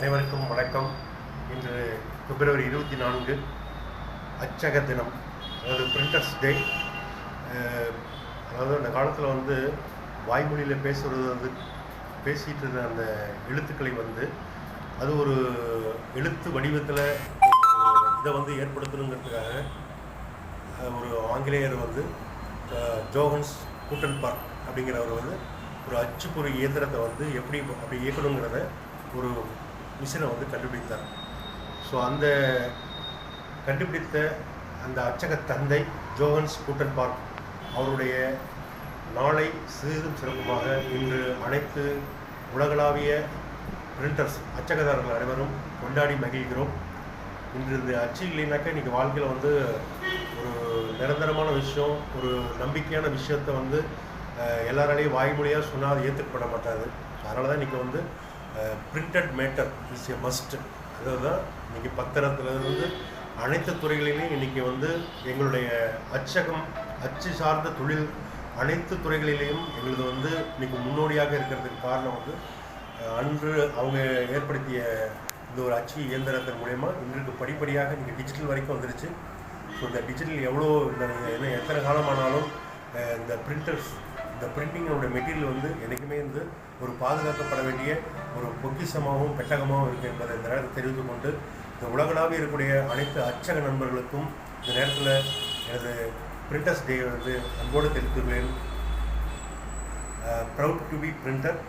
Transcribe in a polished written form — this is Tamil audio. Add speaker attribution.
Speaker 1: அனைவருக்கும் வணக்கம். இன்று பிப்ரவரி 24 அச்சக தினம், அதாவது பிரிண்டர்ஸ் டே. அதாவது அந்த காலத்தில் வாய்மொழியில் பேசுகிறது பேசிகிட்டு இருந்த அந்த எழுத்துக்களை அது ஒரு எழுத்து வடிவத்தில் இதை ஏற்படுத்தணுங்கிறதுக்காக ஒரு ஆங்கிலேயர் ஜோஹன்ஸ் கூட்டன்பர்க் அப்படிங்கிறவர் ஒரு அச்சுப்பொறி இயந்திரத்தை எப்படி அப்படி இயக்கணுங்கிறத ஒரு மிஷினை கண்டுபிடித்தார். ஸோ அந்த கண்டுபிடித்த அந்த அச்சக தந்தை ஜோஹன்ஸ் கூட்டன்பர்க் அவருடைய நாளை சிறிதும் சிறப்புமாக இன்று அனைத்து உலகளாவிய பிரிண்டர்ஸ் அச்சகதாரர்கள் அனைவரும் கொண்டாடி மகிழ்கிறோம். இன்று இந்த அச்சு இல்லைனாக்கா இன்றைக்கி வாழ்க்கையில் ஒரு நிரந்தரமான விஷயம், ஒரு நம்பிக்கையான விஷயத்தை எல்லாராலையும் வாய்மொழியாக சொன்னால் அது ஏற்றுக்கப்பட மாட்டாது. அதனால தான் இன்றைக்கி printed matter is a must. அதாவது தான் இன்றைக்கி பத்திரத்துலேருந்து அனைத்து துறைகளிலையும் இன்றைக்கி எங்களுடைய அச்சு சார்ந்த தொழில் அனைத்து துறைகளிலையும் எங்களது இன்றைக்கி முன்னோடியாக இருக்கிறதுக்கு காரணம் அன்று அவங்க ஏற்படுத்திய இந்த ஒரு அச்சு இயந்திரத்தின் மூலயமா இன்றைக்கு படிப்படியாக இன்றைக்கி டிஜிட்டல் வரைக்கும் வந்துருச்சு. ஸோ இந்த டிஜிட்டல் எவ்வளோ எத்தனை காலமானாலும் இந்த பிரிண்டர்ஸ், இந்த பிரிண்டிங்கோட மெட்டீரியல் என்றைக்குமே ஒரு பாதுகாக்கப்பட வேண்டிய ஒரு பொக்கிஷமாகவும் பெட்டகமாகவும் இருக்குது என்பதை இந்த நேரத்தில் தெரிவித்து கொண்டு இந்த உலகளாவிய இருக்கக்கூடிய அனைத்து அச்சக நண்பர்களுக்கும் இந்த நேரத்தில் எனது பிரிண்டர்ஸ் டே அன்போடு தெரிவித்துள்ளேன். Proud to be printer.